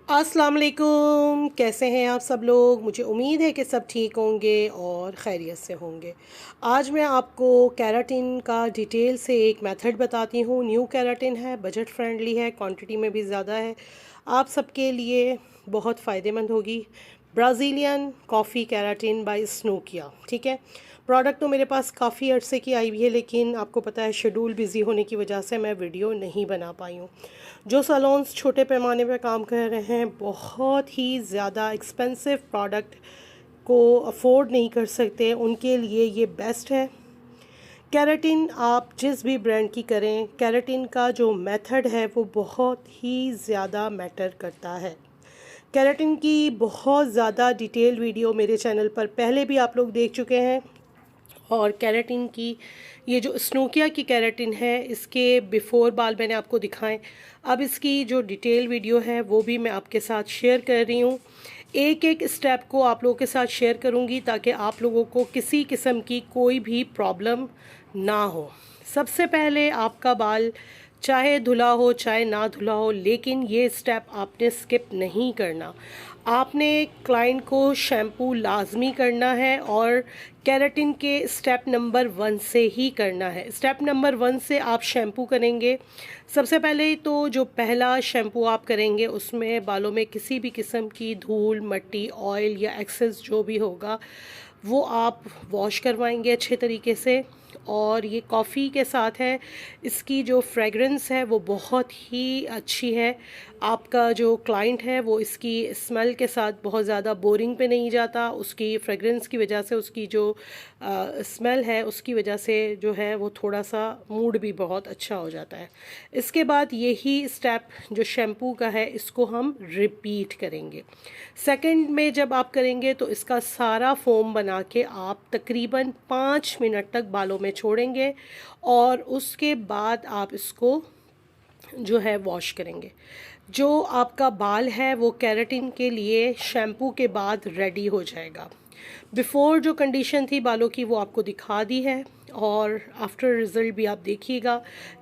अस्सलाम वालेकुम, कैसे हैं आप सब लोग। मुझे उम्मीद है कि सब ठीक होंगे और खैरियत से होंगे। आज मैं आपको केराटिन का डिटेल से एक मेथड बताती हूँ। न्यू केराटिन है, बजट फ्रेंडली है, क्वांटिटी में भी ज़्यादा है, आप सबके लिए बहुत फ़ायदेमंद होगी। ब्राज़ीलियन कॉफ़ी केराटिन बाय स्नोकिया, ठीक है। प्रोडक्ट तो मेरे पास काफ़ी अर्से की आई हुई है, लेकिन आपको पता है शेड्यूल बिज़ी होने की वजह से मैं वीडियो नहीं बना पाई हूँ। जो सैलून्स छोटे पैमाने पर काम कर रहे हैं, बहुत ही ज़्यादा एक्सपेंसिव प्रोडक्ट को अफोर्ड नहीं कर सकते, उनके लिए ये बेस्ट है। केराटिन आप जिस भी ब्रांड की करें, केराटिन का जो मेथड है वो बहुत ही ज़्यादा मैटर करता है। केराटिन की बहुत ज़्यादा डिटेल वीडियो मेरे चैनल पर पहले भी आप लोग देख चुके हैं, और केराटिन की ये जो स्नोकिया की केराटिन है, इसके बिफ़ोर बाल मैंने आपको दिखाएं। अब इसकी जो डिटेल वीडियो है वो भी मैं आपके साथ शेयर कर रही हूँ। एक एक स्टेप को आप लोगों के साथ शेयर करूँगी ताकि आप लोगों को किसी किस्म की कोई भी प्रॉब्लम ना हो। सबसे पहले आपका बाल चाहे धुला हो चाहे ना धुला हो, लेकिन ये स्टेप आपने स्किप नहीं करना। आपने क्लाइंट को शैम्पू लाजमी करना है, और केराटिन के स्टेप नंबर 1 से ही करना है। स्टेप नंबर 1 से आप शैम्पू करेंगे। सबसे पहले तो जो पहला शैम्पू आप करेंगे उसमें बालों में किसी भी किस्म की धूल, मिट्टी, ऑयल या एक्सेस जो भी होगा वो आप वॉश करवाएंगे अच्छे तरीके से। और ये कॉफ़ी के साथ है, इसकी जो फ्रेगरेंस है वो बहुत ही अच्छी है। आपका जो क्लाइंट है वो इसकी स्मेल के साथ बहुत ज़्यादा बोरिंग पे नहीं जाता। उसकी फ्रेगरेंस की वजह से, उसकी जो स्मेल है उसकी वजह से जो है वो थोड़ा सा मूड भी बहुत अच्छा हो जाता है। इसके बाद यही स्टेप जो शैम्पू का है इसको हम रिपीट करेंगे। सेकंड में जब आप करेंगे तो इसका सारा फोम बना के आप तकरीबन 5 मिनट तक बालों में छोड़ेंगे, और उसके बाद आप इसको जो है वॉश करेंगे। जो आपका बाल है वो केराटिन के लिए शैम्पू के बाद रेडी हो जाएगा। बिफ़ोर जो कंडीशन थी बालों की वो आपको दिखा दी है, और आफ्टर रिज़ल्ट भी आप देखिएगा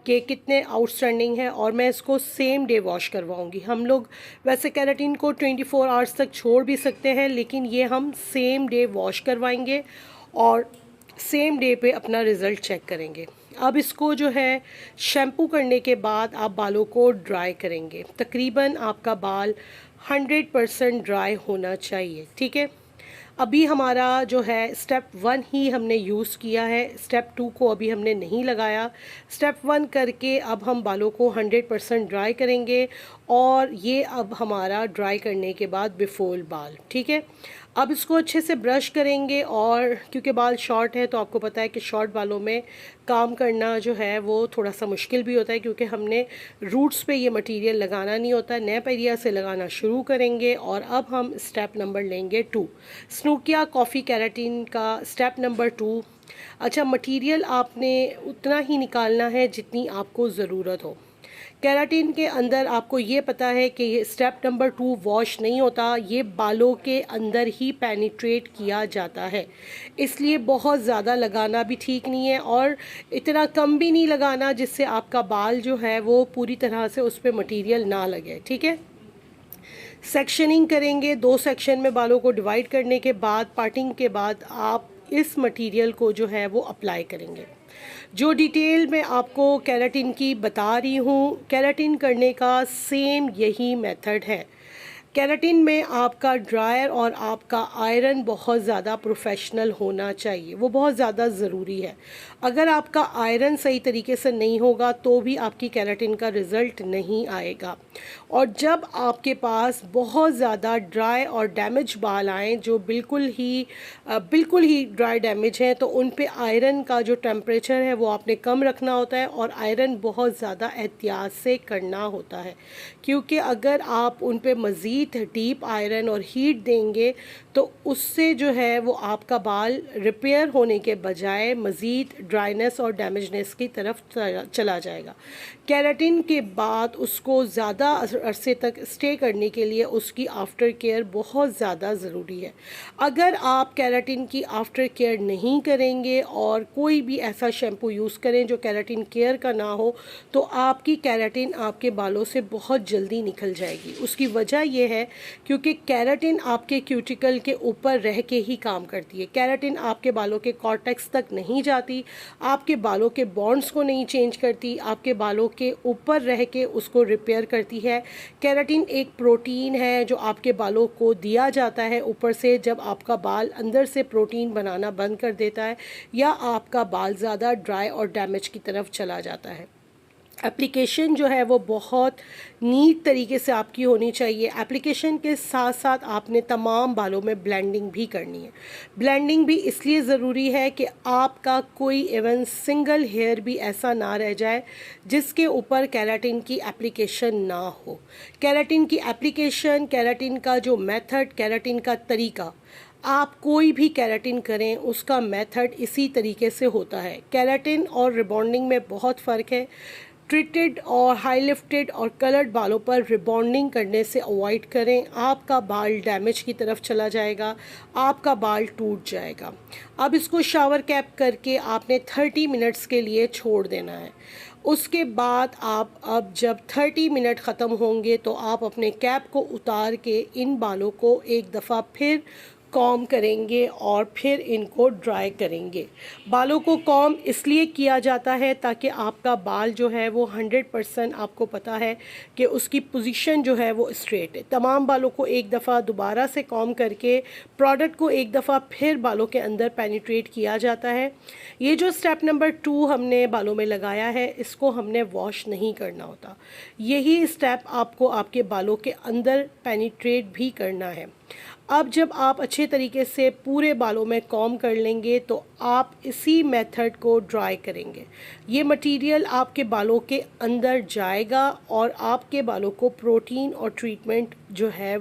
कि कितने आउटस्टैंडिंग है। और मैं इसको सेम डे वॉश करवाऊंगी। हम लोग वैसे केराटिन को 24 आवर्स तक छोड़ भी सकते हैं, लेकिन ये हम सेम डे वॉश करवाएंगे और सेम डे पे अपना रिज़ल्ट चेक करेंगे। अब इसको जो है शैम्पू करने के बाद आप बालों को ड्राई करेंगे। तकरीबन आपका बाल 100% ड्राई होना चाहिए, ठीक है। अभी हमारा जो है स्टेप 1 ही हमने यूज़ किया है, स्टेप 2 को अभी हमने नहीं लगाया। स्टेप 1 करके अब हम बालों को 100% ड्राई करेंगे, और ये अब हमारा ड्राई करने के बाद बिफोर बाल, ठीक है। अब इसको अच्छे से ब्रश करेंगे, और क्योंकि बाल शॉर्ट है तो आपको पता है कि शॉर्ट बालों में काम करना जो है वो थोड़ा सा मुश्किल भी होता है, क्योंकि हमने रूट्स पे ये मटेरियल लगाना नहीं होता, नेप एरिया से लगाना शुरू करेंगे। और अब हम स्टेप नंबर लेंगे 2, स्नोकिया कॉफ़ी केराटिन का स्टेप नंबर 2। अच्छा, मटेरियल आपने उतना ही निकालना है जितनी आपको ज़रूरत हो। केराटिन के अंदर आपको ये पता है कि ये स्टेप नंबर 2 वॉश नहीं होता, ये बालों के अंदर ही पेनिट्रेट किया जाता है, इसलिए बहुत ज़्यादा लगाना भी ठीक नहीं है, और इतना कम भी नहीं लगाना जिससे आपका बाल जो है वो पूरी तरह से उस पर मटीरियल ना लगे, ठीक है। सेक्शनिंग करेंगे, 2 सेक्शन में बालों को डिवाइड करने के बाद, पार्टिंग के बाद आप इस मटेरियल को जो है वो अप्लाई करेंगे। जो डिटेल मैं आपको केराटिन की बता रही हूँ, केराटिन करने का सेम यही मेथड है। केराटिन में आपका ड्रायर और आपका आयरन बहुत ज़्यादा प्रोफेशनल होना चाहिए, वो बहुत ज़्यादा ज़रूरी है। अगर आपका आयरन सही तरीके से नहीं होगा तो भी आपकी केराटिन का रिज़ल्ट नहीं आएगा। और जब आपके पास बहुत ज़्यादा ड्राई और डैमेज बाल आएँ, जो बिल्कुल ही ड्राई डैमेज हैं, तो उन पे आयरन का जो टेम्परेचर है वो आपने कम रखना होता है, और आयरन बहुत ज़्यादा एहतियात से करना होता है, क्योंकि अगर आप उन पे मज़ीद डीप आयरन और हीट देंगे तो उससे जो है वो आपका बाल रिपेयर होने के बजाय मज़ीद ड्राइनेस और डैमेजनेस की तरफ चला जाएगा। केराटिन के बाद उसको ज़्यादा अरसे तक स्टे करने के लिए उसकी आफ्टर केयर बहुत ज़्यादा ज़रूरी है। अगर आप केराटिन की आफ्टर केयर नहीं करेंगे और कोई भी ऐसा शैम्पू यूज़ करें जो केराटिन केयर का ना हो, तो आपकी केराटिन आपके बालों से बहुत जल्दी निकल जाएगी। उसकी वजह यह है, क्योंकि केराटिन आपके क्यूटिकल के ऊपर रह के ही काम करती है। केराटिन आपके बालों के कॉर्टेक्स तक नहीं जाती, आपके बालों के बॉन्ड्स को नहीं चेंज करती, आपके बालों के ऊपर रह के उसको रिपेयर करती है। केराटिन एक प्रोटीन है जो आपके बालों को दिया जाता है ऊपर से, जब आपका बाल अंदर से प्रोटीन बनाना बंद कर देता है या आपका बाल ज़्यादा ड्राई और डैमेज की तरफ चला जाता है। एप्लीकेशन जो है वो बहुत नीट तरीके से आपकी होनी चाहिए। एप्लीकेशन के साथ साथ आपने तमाम बालों में ब्लेंडिंग भी करनी है। ब्लेंडिंग भी इसलिए ज़रूरी है कि आपका कोई इवन सिंगल हेयर भी ऐसा ना रह जाए जिसके ऊपर केराटिन की एप्लीकेशन ना हो। केराटिन की एप्लीकेशन, केराटिन का जो मेथड, केराटिन का तरीका, आप कोई भी केराटिन करें उसका मेथड इसी तरीके से होता है। केराटिन और रिबॉन्डिंग में बहुत फ़र्क है। ट्रीटेड और हाई लिफ्टेड और कलर्ड बालों पर रिबॉन्डिंग करने से अवॉइड करें, आपका बाल डैमेज की तरफ चला जाएगा, आपका बाल टूट जाएगा। अब इसको शावर कैप करके आपने 30 मिनट्स के लिए छोड़ देना है। उसके बाद आप अब जब 30 मिनट ख़त्म होंगे तो आप अपने कैप को उतार के इन बालों को एक दफ़ा फिर कॉम करेंगे और फिर इनको ड्राई करेंगे। बालों को कॉम इसलिए किया जाता है ताकि आपका बाल जो है वो 100% आपको पता है कि उसकी पोजीशन जो है वो स्ट्रेट है। तमाम बालों को एक दफ़ा दोबारा से कॉम करके प्रोडक्ट को एक दफ़ा फिर बालों के अंदर पेनिट्रेट किया जाता है। ये जो स्टेप नंबर 2 हमने बालों में लगाया है, इसको हमने वॉश नहीं करना होता। यही स्टेप आपको आपके बालों के अंदर पेनिट्रेट भी करना है। अब जब आप अच्छे तरीके से पूरे बालों में कॉम कर लेंगे तो आप इसी मेथड को ड्राई करेंगे। ये मटेरियल आपके बालों के अंदर जाएगा और आपके बालों को प्रोटीन और ट्रीटमेंट जो है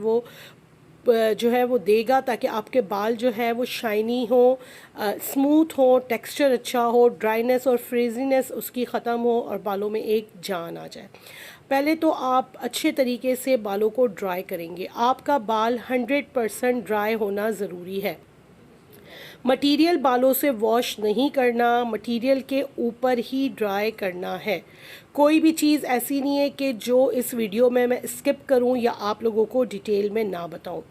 वो देगा, ताकि आपके बाल जो है वो शाइनी हो, स्मूथ हो, टेक्सचर अच्छा हो, ड्राइनेस और फ्रीजीनेस उसकी ख़त्म हो और बालों में एक जान आ जाए। पहले तो आप अच्छे तरीके से बालों को ड्राई करेंगे। आपका बाल 100% ड्राई होना ज़रूरी है। मटेरियल बालों से वॉश नहीं करना, मटेरियल के ऊपर ही ड्राई करना है। कोई भी चीज़ ऐसी नहीं है कि जो इस वीडियो में मैं स्किप करूं या आप लोगों को डिटेल में ना बताऊं।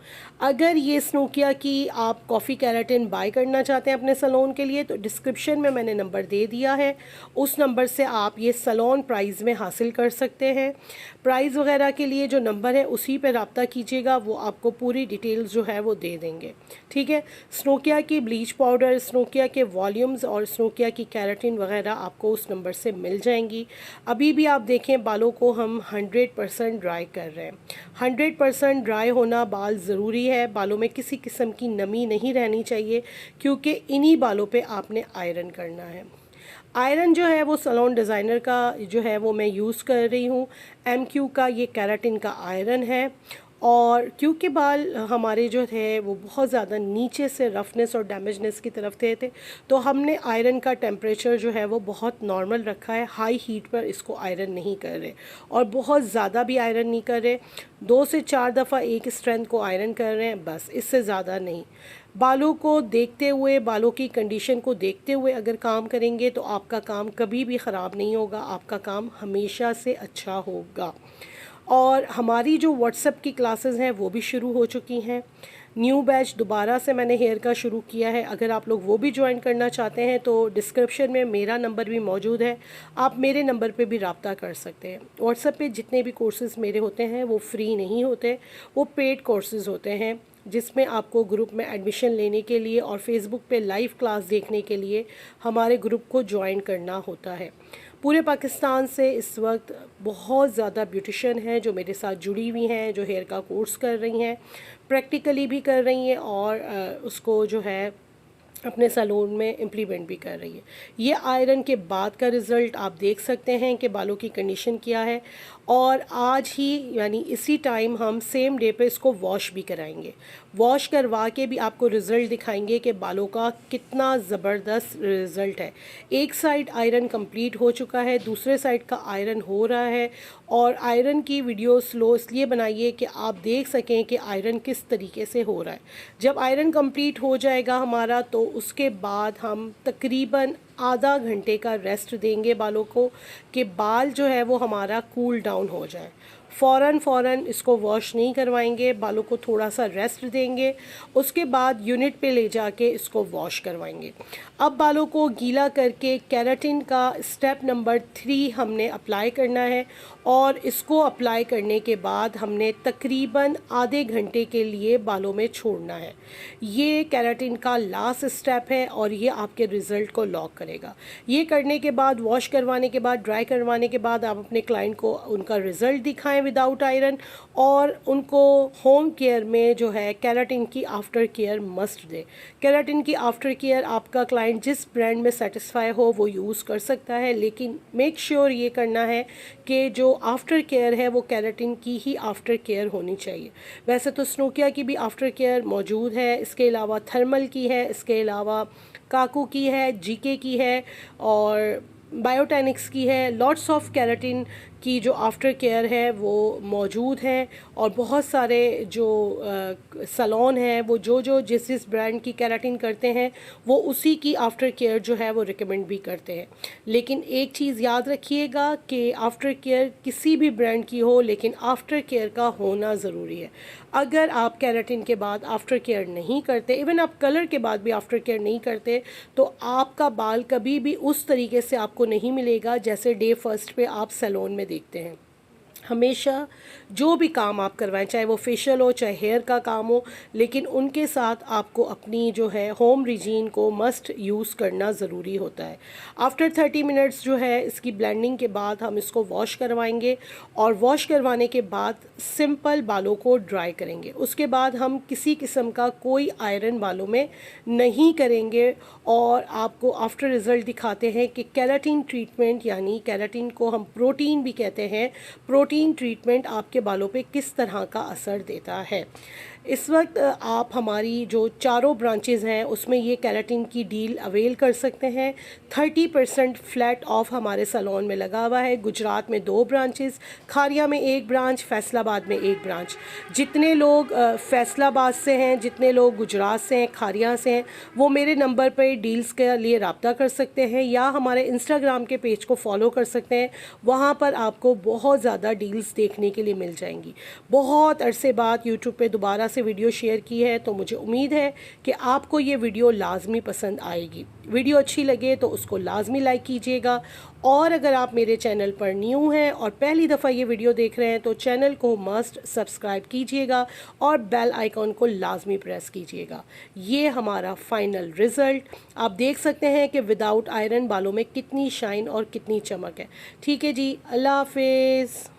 अगर ये स्नोकिया की आप कॉफ़ी केराटिन बाय करना चाहते हैं अपने सैलून के लिए तो डिस्क्रिप्शन में मैंने नंबर दे दिया है, उस नंबर से आप ये सैलून प्राइस में हासिल कर सकते हैं। प्राइस वगैरह के लिए जो नंबर है उसी पर रब्ता कीजिएगा, वो आपको पूरी डिटेल्स जो है वो दे देंगे। ठीक है। स्नोकिया की ब्लीच पाउडर, स्नोकिया के वॉल्यूम्स और स्नोकिया की केराटिन वगैरह आपको उस नंबर से मिल जाएंगी। अभी भी आप देखें बालों को हम 100% ड्राई कर रहे हैं। 100% ड्राई होना बाल ज़रूरी है। बालों में किसी किस्म की नमी नहीं रहनी चाहिए, क्योंकि इन्हीं बालों पे आपने आयरन करना है। आयरन जो है वो सैलून डिज़ाइनर का जो है वो मैं यूज़ कर रही हूँ। MQ का ये केराटिन का आयरन है। और क्योंकि बाल हमारे जो थे वो बहुत ज़्यादा नीचे से रफनेस और डैमेजनेस की तरफ थे तो हमने आयरन का टेम्परेचर जो है वो बहुत नॉर्मल रखा है। हाई हीट पर इसको आयरन नहीं कर रहे और बहुत ज़्यादा भी आयरन नहीं कर रहे। 2 से 4 दफ़ा एक स्ट्रेंथ को आयरन कर रहे हैं, बस, इससे ज़्यादा नहीं। बालों को देखते हुए, बालों की कंडीशन को देखते हुए अगर काम करेंगे तो आपका काम कभी भी ख़राब नहीं होगा, आपका काम हमेशा से अच्छा होगा। और हमारी जो व्हाट्सएप की क्लासेस हैं वो भी शुरू हो चुकी हैं। न्यू बैच दोबारा से मैंने हेयर का शुरू किया है। अगर आप लोग वो भी ज्वाइन करना चाहते हैं तो डिस्क्रिप्शन में मेरा नंबर भी मौजूद है, आप मेरे नंबर पे भी रब्ता कर सकते हैं। व्हाट्सएप पे जितने भी कोर्सेज़ मेरे होते हैं वो फ्री नहीं होते, वो पेड कोर्सेज़ होते हैं, जिसमें आपको ग्रुप में एडमिशन लेने के लिए और फेसबुक पे लाइव क्लास देखने के लिए हमारे ग्रुप को ज्वाइन करना होता है। पूरे पाकिस्तान से इस वक्त बहुत ज़्यादा ब्यूटिशियन हैं जो मेरे साथ जुड़ी हुई हैं, जो हेयर का कोर्स कर रही हैं, प्रैक्टिकली भी कर रही हैं और उसको जो है अपने सैलून में इम्प्लीमेंट भी कर रही है। ये आयरन के बाद का रिज़ल्ट आप देख सकते हैं कि बालों की कंडीशन क्या है। और आज ही यानी इसी टाइम हम सेम डे पे इसको वॉश भी कराएंगे। वॉश करवा के भी आपको रिज़ल्ट दिखाएंगे कि बालों का कितना ज़बरदस्त रिज़ल्ट है। एक साइड आयरन कंप्लीट हो चुका है, दूसरे साइड का आयरन हो रहा है। और आयरन की वीडियो स्लो इसलिए बनाइए कि आप देख सकें कि आयरन किस तरीके से हो रहा है। जब आयरन कंप्लीट हो जाएगा हमारा तो उसके बाद हम तकरीबन आधा घंटे का रेस्ट देंगे बालों को, कि बाल जो है वो हमारा कूल डाउन हो जाए। फ़ौरन इसको वॉश नहीं करवाएंगे, बालों को थोड़ा सा रेस्ट देंगे, उसके बाद यूनिट पे ले जाके इसको वॉश करवाएंगे। अब बालों को गीला करके केराटिन का स्टेप नंबर 3 हमने अप्लाई करना है, और इसको अप्लाई करने के बाद हमने तकरीबन आधे घंटे के लिए बालों में छोड़ना है। ये केराटिन का लास्ट स्टेप है और ये आपके रिज़ल्ट को लॉक करेगा। ये करने के बाद, वॉश करवाने के बाद, ड्राई करवाने के बाद आप अपने क्लाइंट को उनका रिज़ल्ट दिखाएं विदाउट आयरन, और उनको होम केयर में जो है केराटिन की आफ्टर केयर मस्ट दें। केराटिन की आफ्टर केयर आपका क्लाइंट जिस ब्रांड में सेटिस्फाई हो वो यूज़ कर सकता है, लेकिन मेक श्योर ये करना है कि जो आफ्टर केयर है वो केराटिन की ही आफ्टर केयर होनी चाहिए। वैसे तो स्नोकिया की भी आफ्टर केयर मौजूद है, इसके अलावा थर्मल की है, इसके अलावा काकू की है, जीके की है और बायोटेनिक्स की है। लॉट्स ऑफ केराटिन की जो आफ्टर केयर है वो मौजूद है, और बहुत सारे जो सैलून हैं वो जो जिस ब्रांड की केराटिन करते हैं वो उसी की आफ्टर केयर जो है वो रिकमेंड भी करते हैं। लेकिन एक चीज़ याद रखिएगा कि आफ्टर केयर किसी भी ब्रांड की हो, लेकिन आफ्टर केयर का होना ज़रूरी है। अगर आप केराटिन के बाद आफ्टर केयर नहीं करते, इवन आप कलर के बाद भी आफ्टर केयर नहीं करते, तो आपका बाल कभी भी उस तरीके से आपको नहीं मिलेगा जैसे डे फर्स्ट पे आप सैलून में देखते हैं। हमेशा जो भी काम आप करवाएं, चाहे वो फेशियल हो चाहे हेयर का काम हो, लेकिन उनके साथ आपको अपनी जो है होम रिजीन को मस्ट यूज़ करना ज़रूरी होता है। आफ्टर 30 मिनट्स जो है इसकी ब्लेंडिंग के बाद हम इसको वॉश करवाएंगे, और वॉश करवाने के बाद सिंपल बालों को ड्राई करेंगे। उसके बाद हम किसी किस्म का कोई आयरन बालों में नहीं करेंगे, और आपको आफ्टर रिज़ल्ट दिखाते हैं कि केराटिन ट्रीटमेंट, यानी केराटिन को हम प्रोटीन भी कहते हैं, प्रोटीन ट्रीटमेंट आपके बालों पे किस तरह का असर देता है। इस वक्त आप हमारी जो चारों ब्रांचेस हैं उसमें ये केराटिन की डील अवेल कर सकते हैं। 30% फ्लैट ऑफ हमारे सैलून में लगा हुआ है। गुजरात में 2 ब्रांचेस, खारिया में 1 ब्रांच, फैसलाबाद में 1 ब्रांच। जितने लोग फैसलाबाद से हैं, जितने लोग गुजरात से हैं, खारिया से हैं, वो मेरे नंबर पर डील्स के लिए रब्ता कर सकते हैं, या हमारे इंस्टाग्राम के पेज को फॉलो कर सकते हैं। वहाँ पर आपको बहुत ज़्यादा डील्स देखने के लिए मिल जाएंगी। बहुत अरसे बाद यूट्यूब पे दोबारा से वीडियो शेयर की है, तो मुझे उम्मीद है कि आपको ये वीडियो लाजमी पसंद आएगी। वीडियो अच्छी लगे तो उसको लाजमी लाइक कीजिएगा, और अगर आप मेरे चैनल पर न्यू हैं और पहली दफ़ा ये वीडियो देख रहे हैं तो चैनल को मस्ट सब्सक्राइब कीजिएगा और बेल आइकॉन को लाजमी प्रेस कीजिएगा। ये हमारा फाइनल रिज़ल्ट आप देख सकते हैं कि विदाउट आयरन बालों में कितनी शाइन और कितनी चमक है। ठीक है जी, अल्लाह हाफिज़।